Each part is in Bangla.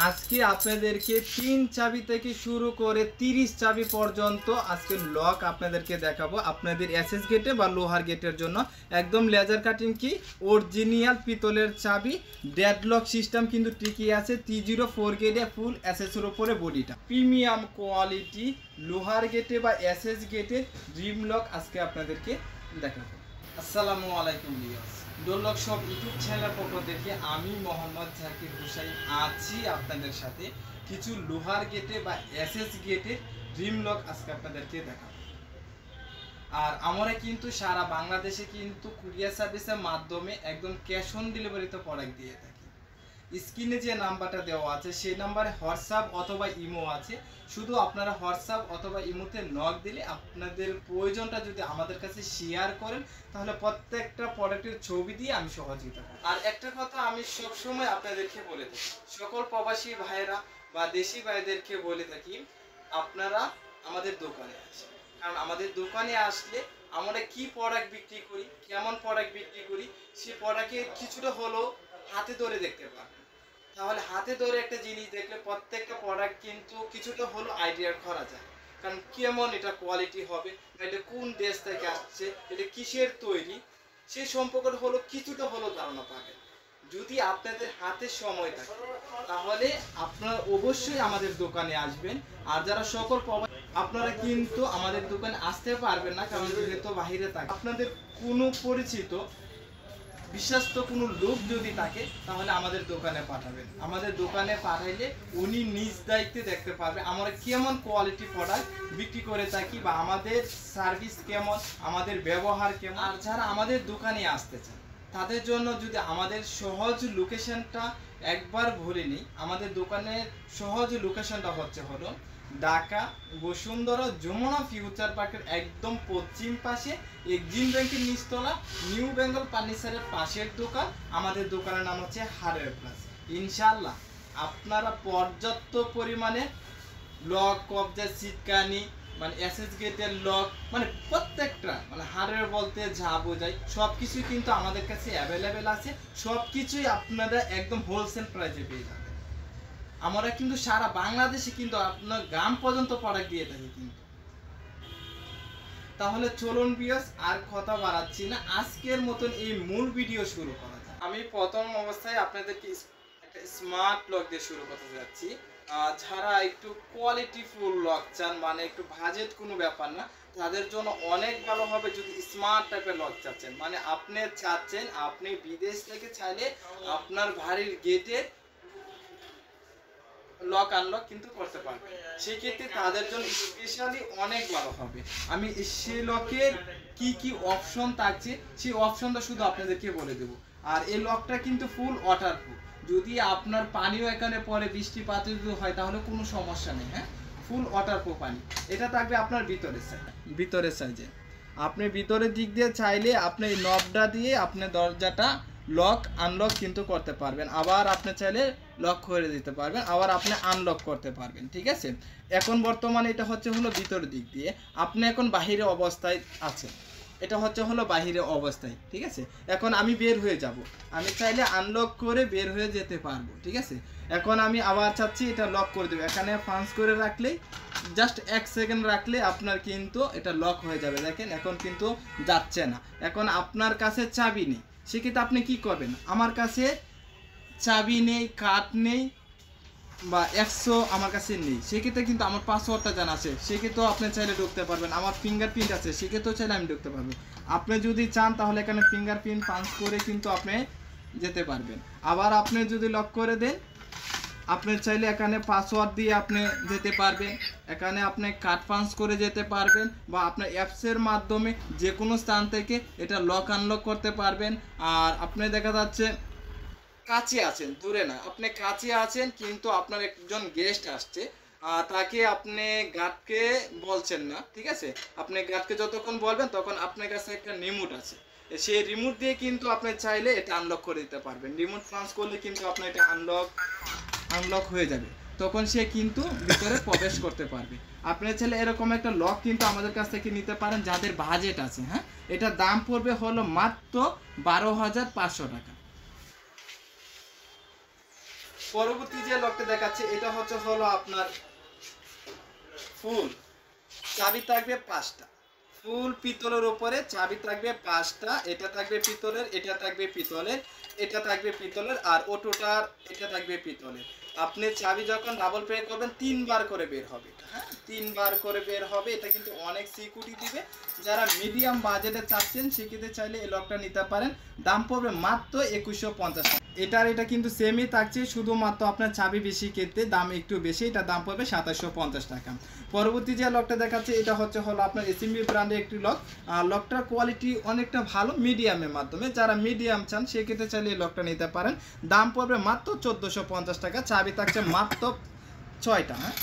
আজকে আপনাদেরকে 3 চাবি থেকে শুরু করে 30 চাবি পর্যন্ত আজকে লক আপনাদেরকে দেখাবো। আপনাদের এসএস গেটে বা লোহার গেটের জন্য একদম লেজার কাটিং কি অরিজিনাল পিতলের চাবি, ডেডলক সিস্টেম কিন্তু টিকে আছে। T04 গেটে ফুল এসএস এর উপরে বডিটা প্রিমিয়াম কোয়ালিটি লোহার গেটে বা এসএস গেটের ড্রিম লক আজকে আপনাদেরকে দেখাবো। আসসালামু আলাইকুম viewers, door lock shop YouTube চ্যানেলের পক্ষ থেকে আমি মোহাম্মদ জাকির হুসাইন আছি আপনাদের সাথে। কিছু লোহার গেটে বা এসএস গেটে ড্রিম লক আজকে আপনাদেরকে দেখাবো। আর আমরা কিন্তু সারা বাংলাদেশে কিন্তু কুরিয়ার সার্ভিসের মাধ্যমে একদম ক্যাশ অন ডেলিভারিতে প্রোডাক্ট দিয়ে থাকি। স্ক্রিনে যে নাম্বারটা দেওয়া আছে সেই নাম্বারে হোয়াটসঅ্যাপ অথবা ইমো আছে। শুধু আপনারা হোয়াটসঅ্যাপ অথবা ইমোতে নক দিলে আপনাদের প্রয়োজনটা যদি আমাদের কাছে শেয়ার করেন তাহলে প্রত্যেকটা প্রোডাক্টের ছবি দিয়ে আমি সহযোগিতা করি। আর একটা কথা আমি সবসময় আপনাদেরকে বলে থাকি, সকল প্রবাসী ভাইয়েরা বা দেশি ভাইদেরকে বলে থাকি, আপনারা আমাদের দোকানে আসেন। কারণ আমাদের দোকানে আসলে আমরা কি প্রোডাক্ট বিক্রি করি, কেমন প্রোডাক্ট বিক্রি করি, সেই প্রোডাক্টের কিছুটা হলো হাতে ধরে দেখতে পাবেন। তাহলে হাতে ধরে একটা জিনিস দেখলে প্রত্যেকটা প্রোডাক্ট কিন্তু কিছুটা হলো আইডিয়া করা যায়। কারণ কেমন এটা কোয়ালিটি হবে, এটা কোন দেশ থেকে আসছে, এটা কিসের তৈরি, সেই সম্পর্কে হলো কিছুটা হলো ধারণা পাবেন। যদি আপনাদের হাতে সময় থাকে তাহলে আপনারা অবশ্যই আমাদের দোকানে আসবেন। আর যারা সকল আপনারা কিন্তু আমাদের দোকানে আসতে পারবেন না, কারণ যেহেতু বাহিরে থাকে। আপনাদের কোনো পরিচিত বিশ্বস্ত কোনো লোক যদি থাকে তাহলে আমাদের দোকানে পাঠাবেন। আমাদের দোকানে পাঠাইলে উনি নিজ দায়িত্বে দেখতে পারবে আমরা কেমন কোয়ালিটি প্রোডাক্ট বিক্রি করে থাকি বা আমাদের সার্ভিস কেমন, আমাদের ব্যবহার কেমন। আর যারা আমাদের দোকানে আসতে চান তাদের জন্য যদি আমাদের সহজ লোকেশনটা একবার বলে নিই, আমাদের দোকানের সহজ লোকেশনটা হলো ঢাকা বসুন্ধরা যমুনা ফিউচার পার্কের একদম পশ্চিম পাশে এক্সিম ব্যাংকের নিচতলা নিউ বেঙ্গল ফার্নিচারের পাশের দোকান। আমাদের দোকানের নাম হচ্ছে হার্ডওয়্যার প্লাস। ইনশাআল্লাহ আপনারা পর্যাপ্ত পরিমাণে লক, কবজা, সিটকানি, মানে এসএস গেটের লক, মানে প্রত্যেকটা মানে হার্ডওয়্যার বলতে যা বোঝায় সব কিছুই কিন্তু আমাদের কাছে অ্যাভেলেবেল আছে। সব কিছুই আপনারা একদম হোলসেল প্রাইসে পেয়ে যাবেন। আমরা কিন্তু সারা বাংলাদেশে কিন্তু আপনার গ্রাম পর্যন্ত প্রোডাক্ট দিয়ে থাকি কিন্তু। তাহলে চলুন ভিউয়ার্স, আর কথা বাড়াচ্ছি না, আজকের মতন এই মূল ভিডিও শুরু করা যাক। আমি প্রথম অবস্থায় আপনাদেরকে একটা স্মার্ট লক দিয়ে শুরু করতে যাচ্ছি। যারা একটু কোয়ালিটি ফুল লক চান, মানে একটু বাজেট কোনো ব্যাপার না, তাদের জন্য অনেক ভালো হবে যদি স্মার্ট টাইপের লক চাচ্ছেন। মানে আপনি চাচ্ছেন আপনি বিদেশ থেকে চাইলে আপনার বাড়ির গেটে লক আনলক কিন্তু করতে পারবে। সেই ক্ষেত্রে তাদের জন্য স্পেশালি অনেক ভালো হবে। আমি সেই লকের কি কি অপশন থাকছে সেই অপশনটা শুধু আপনাদেরকে বলে দেব। আর এই লকটা কিন্তু ফুল ওয়াটারপ্রুফ। যদি আপনার পানিও এখানে পরে বৃষ্টিপাত যদি হয় তাহলে কোনো সমস্যা নেই। হ্যাঁ, ফুল ওয়াটারপ্রুফ পানি। এটা থাকবে আপনার ভিতরের সাইজে। আপনি ভিতরের দিক দিয়ে চাইলে আপনি এই নবটা দিয়ে আপনি দরজাটা লক আনলক কিন্তু করতে পারবেন। আবার আপনি চাইলে লক করে দিতে পারবেন, আবার আপনি আনলক করতে পারবেন। ঠিক আছে, এখন বর্তমানে এটা হলো ভিতরের দিক দিয়ে। আপনি এখন বাহিরে অবস্থায় আছেন, এটা হলো বাহিরে অবস্থায়। ঠিক আছে, এখন আমি বের হয়ে যাব, আমি চাইলে আনলক করে বের হয়ে যেতে পারবো। ঠিক আছে, এখন আমি আবার চাচ্ছি এটা লক করে দেবো। এখানে পাঁচ করে রাখলেই জাস্ট 1 সেকেন্ড রাখলে আপনার কিন্তু এটা লক হয়ে যাবে। দেখেন এখন কিন্তু যাচ্ছে না। এখন আপনার কাছে চাবি নেই, সেক্ষেত্রে আপনি কি করবেন, আমার কাছে চাবি নেই, কাঠ নেই বা 100 আমার কাছে নেই, সেক্ষেত্রে কিন্তু আমার পাসওয়ার্ডটা জানা আছে, সেক্ষেত্রেও আপনি চাইলে ঢুকতে পারবেন। আমার ফিঙ্গারপ্রিন্ট আছে, সেক্ষেত্রেও চাইলে আমি ঢুকতে পারবো। আপনি যদি চান তাহলে এখানে ফিঙ্গারপ্রিন্ট পাঞ্চ করে কিন্তু আপনি যেতে পারবেন। আবার আপনি যদি লক করে দেন, আপনি চাইলে এখানে পাসওয়ার্ড দিয়ে আপনি যেতে পারবেন, এখানে আপনি কার্ড পাঞ্চ করে যেতে পারবেন, বা আপনার অ্যাপসের মাধ্যমে যে কোনো স্থান থেকে এটা লক আনলক করতে পারবেন। আর আপনি দেখা যাচ্ছে কাছে আছেন, দূরে না, আপনি কাছে আছেন কিন্তু আপনার একজন গেস্ট আসছে, তাকে আপনি গার্ডকে বলছেন না। ঠিক আছে, আপনি গার্ডকে যতক্ষণ বলবেন তখন আপনার কাছে একটা রিমোট আছে, সেই রিমোট দিয়ে কিন্তু আপনি চাইলে এটা আনলক করে দিতে পারবেন। রিমোট পাঞ্চ করলে কিন্তু আপনার এটা আনলক হয়ে যাবে, তখন সে কিন্তু ভিতরে প্রবেশ করতে পারবে। আপনি চাইলে এরকম একটা লক কিন্তু আমাদের কাছ থেকে নিতে পারেন যাদের বাজেট আছে। হ্যাঁ, এটা দাম পড়বে হলো মাত্র 12,500 টাকা। পরবর্তী যে লকটা দেখাচ্ছে এটা হলো আপনার ফুল, চাবি থাকবে 5টা, ফুল পিতলের উপরে চাবি থাকবে 5টা, এটা থাকবে পিতলের, এটা থাকবে পিতলের, এটা থাকবে পিতলের, আর ওটোটার এটা থাকবে পিতলের। আপনি চাবি যখন ডাবল প্রে করবেন 3বার করে বের হবে, হ্যাঁ 3বার করে বের হবে। এটা কিন্তু অনেক সিকিউরিটি দিবে। যারা মিডিয়াম বাজেটে চাচ্ছেন সেক্ষেত্রে চাইলে এই লকটা নিতে পারেন। দাম পড়বে মাত্র 2150 টাকা। এটা কিন্তু সেমই থাকছে, শুধুমাত্র আপনার চাবি বেশি ক্ষেত্রে দাম একটু বেশি, এটা দাম পড়বে 2750 টাকা। পরবর্তী যে লকটা দেখাচ্ছে এটা হলো আপনার এসএমবি ব্র্যান্ডের একটি লক। লকটার কোয়ালিটি অনেকটা ভালো মিডিয়ামের মাধ্যমে, যারা মিডিয়াম চান সেক্ষেত্রে চাইলে এই লকটা নিতে পারেন। দাম পড়বে মাত্র 1450 টাকা। চাবি থাকছে মাত্র 6টা, হ্যাঁ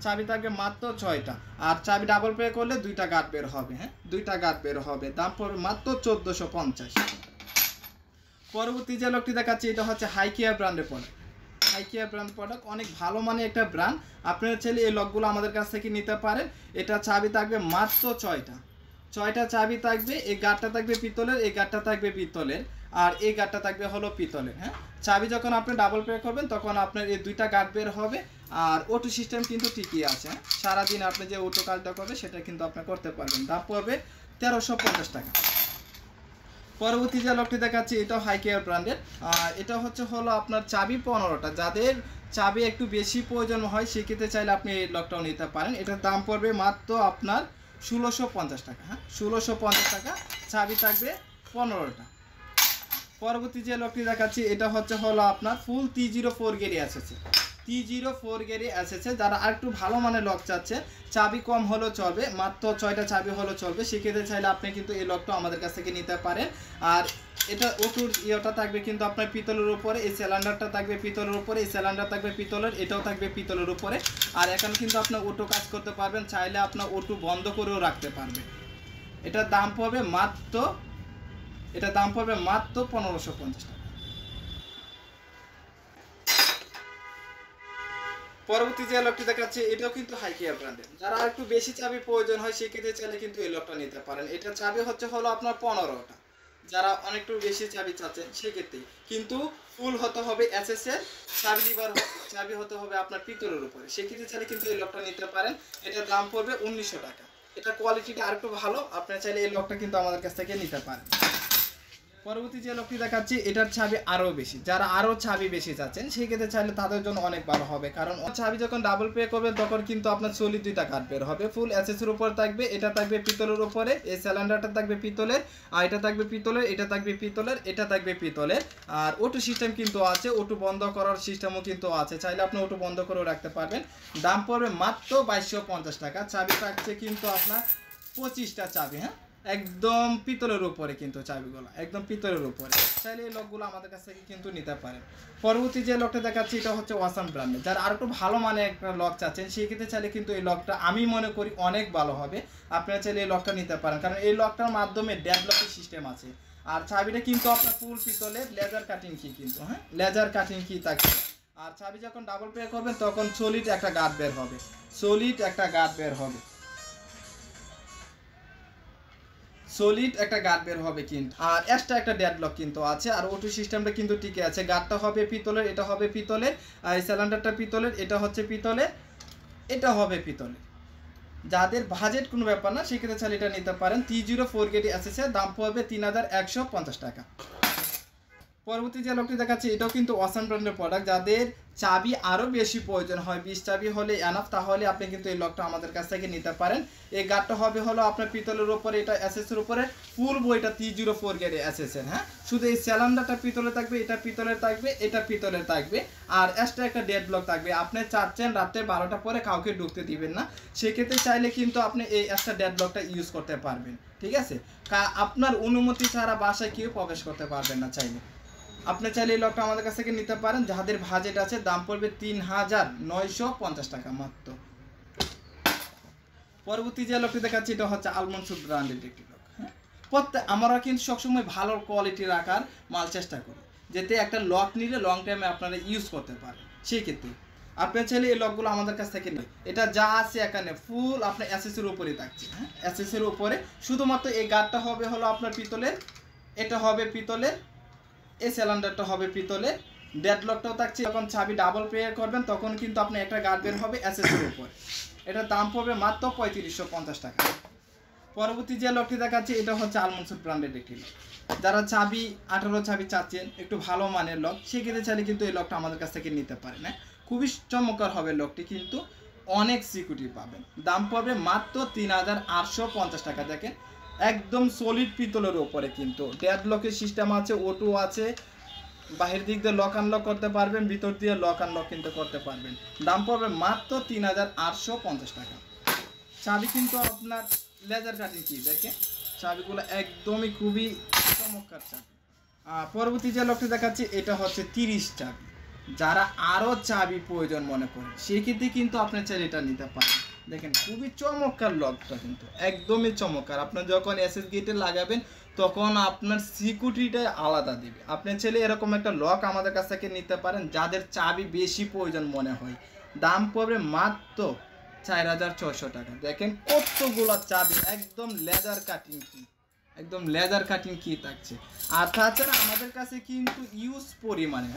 চাবি থাকবে মাত্র 6টা, আর চাবি ডাবল প্লে করলে 2টা গার্ড বের হবে, হ্যাঁ 2টা গার্ড বের হবে। দাম পড়বে মাত্র 1450। পরবর্তী যে লকটি দেখাচ্ছি এটা হচ্ছে হাইকিয়া ব্র্যান্ডের প্রোডাক্ট। হাইকিয়া ব্র্যান্ড প্রোডাক্ট অনেক ভালো মানে একটা ব্র্যান্ড। আপনারা চাইলে এই লকগুলো আমাদের কাছ থেকে নিতে পারেন। এটা চাবি থাকবে মাত্র 6টা চাবি থাকবে। এই গার্ডটা থাকবে পিতলের, এই গার্ডটা থাকবে পিতলের, আর এই গার্ডটা থাকবে হলো পিতলের, হ্যাঁ চাবি যখন আপনি ডাবল প্লে করবেন তখন আপনার এই 2টা গার্ড বের হবে। আর অটো সিস্টেম কিন্তু ঠিকই আছে, হ্যাঁ সারাদিন আপনি যে অটো কাজটা করবে সেটা কিন্তু আপনি করতে পারবেন। দাম পড়বে 1350 টাকা। পরবর্তী যে লকটি দেখাচ্ছি এটাও হাইকিয়া ব্র্যান্ডের। এটা হলো আপনার চাবি 15টা। যাদের চাবি একটু বেশি প্রয়োজন হয় সেক্ষেত্রে চাইলে আপনি এই লকটাও নিতে পারেন। এটার দাম পড়বে মাত্র আপনার 1650 টাকা, হ্যাঁ 1650 টাকা। চাবি থাকবে 15টা। পরবর্তী যে লকটি দেখাচ্ছি এটা হলো আপনার ফুল T04 গেরি এসেছে। T04 গেরি এসেছে। যারা আরেকটু ভালো মানের লক চাচ্ছে, চাবি কম হলেও চলবে, মাত্র 6টা চাবি হলেও চলবে, সেক্ষেত্রে চাইলে আপনি কিন্তু এই লকটা আমাদের কাছ থেকে নিতে পারেন। আর এটা ওটুর ইয়েটা থাকবে কিন্তু আপনার পিতলের উপরে, এই সিলিন্ডারটা থাকবে পিতলের উপরে, এই সিলিন্ডার থাকবে পিতলের, এটাও থাকবে পিতলের উপরে। আর এখন কিন্তু আপনার অটো কাজ করতে পারবেন, চাইলে আপনার অটো বন্ধ করেও রাখতে পারবেন। এটার দাম পড়বে মাত্র 1550 টাকা। পরবর্তী যে লকটি দেখাচ্ছে এটাও কিন্তু হাইকিয়া ব্র্যান্ডের। যারা একটু বেশি চাবি প্রয়োজন হয় সেক্ষেত্রে চাইলে কিন্তু এই লকটা নিতে পারেন। এটা চাবি হলো আপনার 15টা। যারা অনেকটু বেশি চাবি চাচ্ছেন সেক্ষেত্রে কিন্তু ফুল হতে হবে এসএস এর, চাবি হতে হবে আপনার পিতলের উপরে, সেক্ষেত্রে চাইলে কিন্তু এই লকটা নিতে পারেন। এটার দাম পড়বে 1900 টাকা। এটা কোয়ালিটিটা আরেকটু ভালো, আপনারা চাইলে এই লকটা কিন্তু আমাদের কাছ থেকে নিতে পারেন। পরবর্তী যে লকটি দেখাচ্ছি এটার চাবি আরও বেশি। যারা আরও চাবি বেশি চাচ্ছেন সেক্ষেত্রে চাইলে তাদের জন্য অনেক ভালো হবে, কারণ চাবি যখন ডাবল প্লে করবেন তখন কিন্তু আপনার সলিড 2টা কাট বের হবে। ফুল এসএসের উপর থাকবে, এটা থাকবে পিতলের উপরে, এই সিলিন্ডারটা থাকবে পিতলের, আর এটা থাকবে পিতলের, এটা থাকবে পিতলের, এটা থাকবে পিতলের। আর অটো সিস্টেম কিন্তু আছে, অটো বন্ধ করার সিস্টেমও কিন্তু আছে, চাইলে আপনি অটো বন্ধ করেও রাখতে পারবেন। দাম পড়বে মাত্র 2250 টাকা। চাবি থাকছে কিন্তু আপনার 25টা চাবি, হ্যাঁ একদম পিতলের উপরে, কিন্তু চাবিগুলো একদম পিতলের উপরে। চাইলে এই লকগুলো আমাদের কাছ থেকে কিন্তু নিতে পারেন। পরবর্তী যে লকটা দেখাচ্ছি এটা হচ্ছে ওয়াসাম ব্র্যান্ডের। যারা আর একটু ভালো মানে একটা লক চাচ্ছেন সেক্ষেত্রে চাইলে কিন্তু এই লকটা আমি মনে করি অনেক ভালো হবে। আপনারা চাইলে এই লকটা নিতে পারেন, কারণ এই লকটার মাধ্যমে ডেডলকের সিস্টেম আছে। আর চাবিটা কিন্তু আপনার ফুল পিতলের, লেজার কাটিং কি কিন্তু, হ্যাঁ লেজার কাটিং কি থাকবে। আর চাবি যখন ডাবল প্লে করবেন তখন সলিড একটা গার্ড বের হবে, সলিড একটা গার্ড বের হবে কিন্তু। আর এক্সট্রা একটা ডেডলক কিন্তু আছে। আর অটো সিস্টেমটা কিন্তু টিকে আছে। গার্ডটা হবে পিতলের, এটা হবে পিতলের, আর এই সিলিন্ডারটা পিতলের, এটা হচ্ছে পিতলের, এটা হবে পিতলের। যাদের বাজেট কোনো ব্যাপার না সেক্ষেত্রে চাইলে এটা নিতে পারেন। T04 গেটি এসেছে, দাম পড়বে 3150 টাকা। পরবর্তী যে লকটি দেখাচ্ছি এটাও কিন্তু ওয়াসাম ব্র্যান্ডের প্রোডাক্ট। যাদের চাবি আরও বেশি প্রয়োজন হয়, 20 চাবি হলে এনাফ, তাহলে আপনি কিন্তু এই লকটা আমাদের কাছ থেকে নিতে পারেন। এই গার্ডটা হলো আপনার পিতলের উপরে, এটা এসএসের উপরে, ফুল বইটা T04 গেটে এসএসের, হ্যাঁ শুধু এই সিলিন্ডারটা পিতলের থাকবে, এটা পিতলের থাকবে, এটা পিতলের থাকবে, আর এক্সট্রা একটা ডেড ব্লক থাকবে। আপনি চাচ্ছেন রাত্রে 12টা পরে কাউকে ঢুকতে দিবেন না, সেক্ষেত্রে চাইলে কিন্তু আপনি এই এক্সট্রা ডেড ব্লকটা ইউজ করতে পারবেন, ঠিক আছে। আপনার অনুমতি ছাড়া বাসায় কেউ প্রবেশ করতে পারবেন না। চাইলে আপনি চাইলে এই লকটা আমাদের কাছ থেকে নিতে পারেন। যাদের বাজেট আছে দাম পড়বে 3950 টাকা মাত্র। পরবর্তী যে লকটি দেখাচ্ছি এটা হচ্ছে আলমনসুর ব্র্যান্ডের একটি লক, হ্যাঁ আমরা কিন্তু সবসময় ভালো কোয়ালিটি রাখার মাল চেষ্টা করি, যাতে একটা লক নিলে লং টাইমে আপনারা ইউজ করতে পারেন। সেই ক্ষেত্রে আপনি চাইলে এই লকগুলো আমাদের কাছ থেকে নেই। এটা যা আছে এখানে ফুল আপনার এসএসের উপরে থাকছে, হ্যাঁ এসএসের উপরে। শুধুমাত্র এই গার্ডটা হবে আপনার পিতলের, এটা হবে পিতলের, এই সিলিন্ডারটা হবে পিতলের, ডেডলকটাও থাকছে। যখন চাবি ডাবল পে করবেন তখন কিন্তু আপনি একটা গার্ড বের হবে এসএসের উপরে। এটার দাম পড়বে মাত্র 3550 টাকা। পরবর্তী যে লকটি দেখাচ্ছি এটা হচ্ছে আলমনসুর ব্র্যান্ডের একটি লক। যারা চাবি 18 চাবি চাচ্ছেন একটু ভালো মানের লক, সেক্ষেত্রে চাইলে কিন্তু এই লকটা আমাদের কাছ থেকে নিতে পারেন। খুবই চমৎকার হবে লকটি, কিন্তু অনেক সিকিউরিটি পাবেন। দাম পড়বে মাত্র 3850 টাকা। দেখেন একদম সলিড পিতলের উপরে, কিন্তু ডেডলকের সিস্টেম আছে, অটো আছে, বাহির দিক দিয়ে লক আনলক করতে পারবেন, ভিতর দিয়ে লক আনলক কিন্তু করতে পারবেন। দাম পড়বে মাত্র 3850 টাকা। চাবি কিন্তু আপনার লেজার কাটিং কি, দেখেন চাবিগুলো একদমই খুবই চমৎকার চাবি। পরবর্তী যে লকটি দেখাচ্ছি এটা হচ্ছে 30 চাবি। যারা আরও চাবি প্রয়োজন মনে করেন সেক্ষেত্রে কিন্তু আপনার চাইলে এটা নিতে পারেন। দেখেন খুবই চমৎকার লকটা, কিন্তু একদমই চমৎকার। আপনার যখন এসএস গেটে লাগাবেন তখন আপনার সিকিউরিটিটাই আলাদা দেবে। আপনার ছেলে এরকম একটা লক আমাদের কাছ থেকে নিতে পারেন যাদের চাবি বেশি প্রয়োজন মনে হয়। দাম পড়বে মাত্র 4600 টাকা। দেখেন কতগুলো চাবি, একদম লেজার কাটিং কি, একদম লেজার কাটিং কি থাকছে। আর তাছাড়া আমাদের কাছে কিন্তু ইউজ পরিমাণে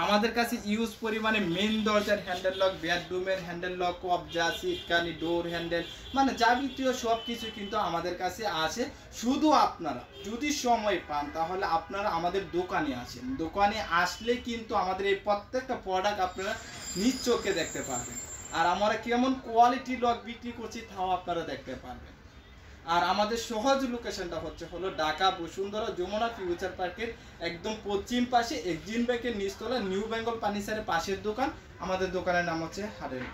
আমাদের কাছে ইউজ পরিমাণে মেন দরজার হ্যান্ডেল লক, বেডরুমের হ্যান্ডেল লক, কবজা, সিটকানি, ডোর হ্যান্ডেল, মানে যাবতীয় সব কিছু কিন্তু আমাদের কাছে আছে। শুধু আপনারা যদি সময় পান তাহলে আপনারা আমাদের দোকানে আসেন। দোকানে আসলে কিন্তু আমাদের এই প্রত্যেকটা প্রোডাক্ট আপনারা নিজ চোখে দেখতে পারবেন। আর আমরা কেমন কোয়ালিটি লক বিক্রি করছি তাও আপনারা দেখতে পারবেন। আর আমাদের সহজ লোকেশনটা হলো ঢাকা বসুন্ধরা যমুনা ফিউচার পার্কের একদম পশ্চিম পাশে এক্সিম ব্যাংকের নিচতলা নিউ বেঙ্গল ফার্নিচারের পাশের দোকান। আমাদের দোকানের নাম হচ্ছে হারেন।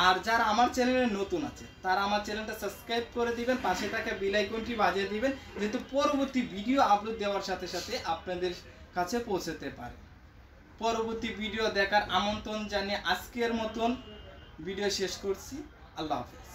আর যারা আমার চ্যানেলে নতুন আছে তারা আমার চ্যানেলটা সাবস্ক্রাইব করে দিবেন, পাশে থাকা বেল আইকনটি বাজিয়ে দিবেন, যেহেতু পরবর্তী ভিডিও আপলোড দেওয়ার সাথে সাথে আপনাদের কাছে পৌঁছাতে পারে। পরবর্তী ভিডিও দেখার আমন্ত্রণ জানিয়ে আজকের মতন ভিডিও শেষ করছি। আল্লাহ হাফেজ।